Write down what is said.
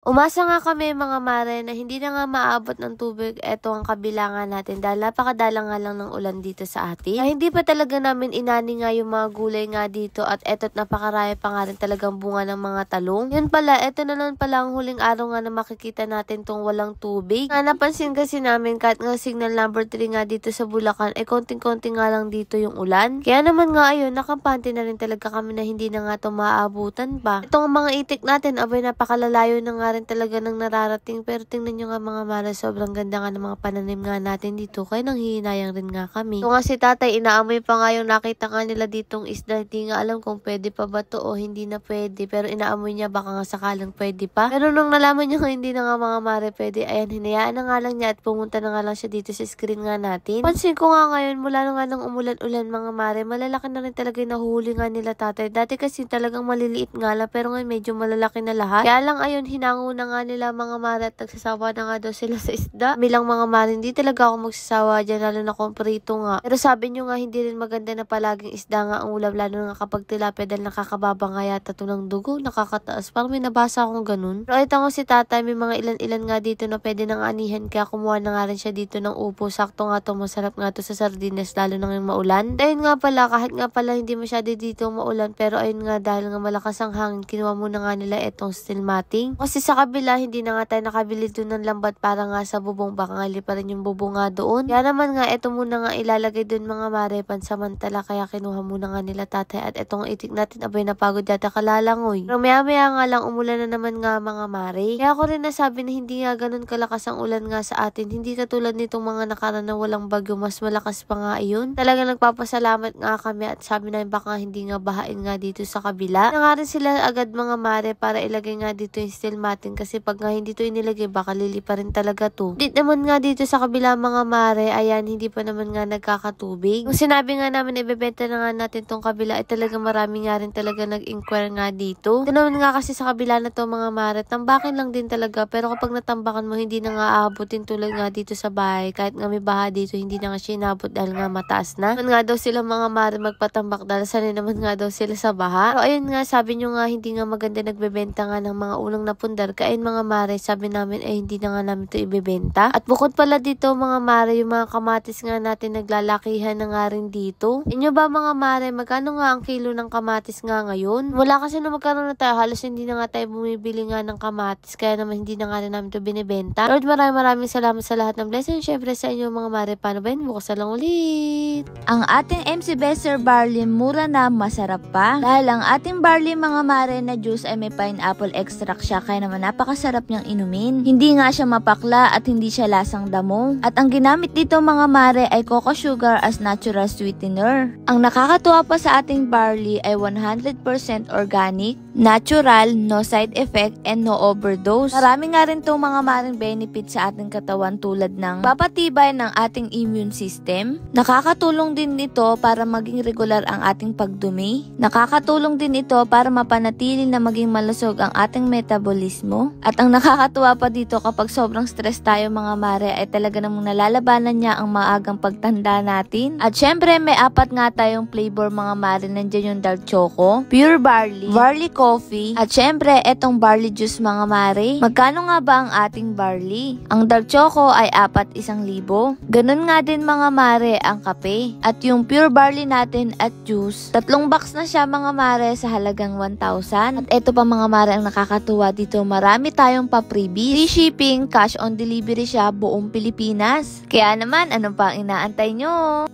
Umasa nga kami mga mare na hindi na nga maabot ng tubig eto ang kabilangan natin dahil napakadala nga lang ng ulan dito sa atin. Hindi pa talaga namin inani nga yung mga gulay nga dito at eto't napakarami pa nga rin talagang bunga ng mga talong. Yun pala, eto na lang pala ang huling araw nga na makikita natin tong walang tubig. Nga napansin kasi namin kahit nga signal number 3 nga dito sa Bulacan ay konting-konting nga lang dito yung ulan. Kaya naman nga ayun, nakampante na rin talaga kami na hindi na nga ito maaabutan pa. Itong mga itik natin, abay napakalalayo na nga rin talaga nang nararating, pero tingnan nyo nga mga mare, sobrang ganda nga ng mga pananim nga natin dito, kaya nang hihinayang rin nga kami. So nga si tatay, inaamoy pa nga yung nakita nga nila ditong isda, hindi nga alam kung pwede pa ba to o hindi na pwede, pero inaamoy niya baka nga sakalang pwede pa. Pero nung nalaman niya nga hindi na nga mga mare pwede, ayan, hinayaan na nga lang niya at pumunta na nga lang siya dito sa screen nga natin. Pansin ko nga ngayon, mula na nga nang umulan-ulan mga mare, malalaki na rin talaga yung nahuhuli nga nila tatay. Dati kasi talagang maliliit nga lang, pero ngayon medyo malalaki na lahat. Kaya lang ayun, hinango na nga nila mga mare at nagsasawa na nga daw sila sa isda. Bilang mga mare, hindi talaga ako magsasawa dyan, lalo na kung prito nga. Pero sabi nyo nga, hindi rin maganda na palaging isda nga ang ulam, lalo nga kapag tilapia dahil nakakababa nga yata to ng dugo, nakakataas. Parang may nabasa akong ganun. Pero ito nga si tatay, may mga ilan-ilan nga dito na pwede nang anihan, kaya kumuha na nga rin siya dito ng upo. Sakto nga to, masarap nga to sa sardinas, lalo na ngayong maulan. Dahil nga pala, kahit nga pala hindi masyado dito maulan, pero ayun nga, dahil nga malakas ang hangin, kinuha muna nga nila itong steel matting. Kasi sa kabila, hindi na nga tayo nakabili doon ng lambat para nga sa bubong, baka nga pa rin yung bubong nga doon. Kaya naman nga, ito muna nga ilalagay doon mga mare, pansamantala, kaya kinuha muna nga nila tatay. At itong itik natin, abay napagod yata kalalangoy. Pero maya-maya nga lang, umulan na naman nga mga mare. Kaya ako rin nasabi na hindi nga ganun kalakas ang ulan nga sa atin. Hindi katulad nitong mga nakaraan na walang bagyo, mas malakas pa nga iyon. Talagang nagpapasalamat nga kami at sabi namin baka hindi nga bahain nga dito sa kabila. Na nga rin sila agad mga mare para ilagay nga dito yung steel matting, kasi pag nga hindi to inilagay, baka lilipa rin talaga to. Di naman nga dito sa kabila mga mare, ayan, hindi pa naman nga nagkakatubig. Kung sinabi nga namin ibebenta na nga natin tong kabila, ay talaga marami nga rin talaga nag-inquire nga dito. Ito naman nga kasi sa kabila na to mga mare, tambakin lang din talaga, pero kapag natambakan mo, hindi na nga aabutin tulad nga dito sa bahay. Kahit nga may baha dito, hindi na nga siya inabot dahil nga mataas na. Naman nga daw sila mga mare magpatambak dahil sanay naman nga daw sila sa baha. Pero ayun nga, sabi nyo nga hindi nga maganda nagbebenta nga ng mga unang napundar. Kain mga mare, sabi namin ay hindi na nga namin ito ibebenta. At bukod pala dito mga mare, yung mga kamatis nga natin naglalakihan na nga rin dito. Inyo ba mga mare, magkano nga ang kilo ng kamatis nga ngayon? Wala kasi na magkaroon na tayo, halos hindi na nga tayo bumibili nga ng kamatis, kaya naman hindi na nga rin namin ito binibenta. Lord, maraming salamat sa lahat ng blessing. Syempre sa inyo mga mare, paano ba yun? Bukas na lang ulit. Ang ating MC Bester Barley mura na masarap pa. Dahil ang ating barley mga mare na juice ay may pineapple extract siya, kaya naman napakasarap niyang inumin. Hindi nga siya mapakla at hindi siya lasang damo. At ang ginamit dito mga mare ay cocoa sugar as natural sweetener. Ang nakakatuwa pa sa ating barley ay 100% organic, natural, no side effect, and no overdose. Marami nga rin itong mga maring benefit sa ating katawan tulad ng papatibay ng ating immune system. Nakakatulong din ito para maging regular ang ating pagdumi. Nakakatulong din ito para mapanatili na maging malusog ang ating metabolismo. At ang nakakatuwa pa dito, kapag sobrang stress tayo mga mare, ay talaga namang nalalabanan niya ang maagang pagtanda natin. At syempre may 4 nga tayong flavor mga mare. Nandiyan yung dark choco, pure barley, barley coffee, at syempre etong barley juice mga mare. Magkano nga ba ang ating barley? Ang dark choco ay 4 1,000. Ganun nga din mga mare ang kape. At yung pure barley natin at juice, 3 box na siya mga mare sa halagang 1,000. At eto pa mga mare ang nakakatuwa dito, marami tayong pa-freebies. Free shipping, cash on delivery siya buong Pilipinas. Kaya naman, ano pa ang inaantay nyo?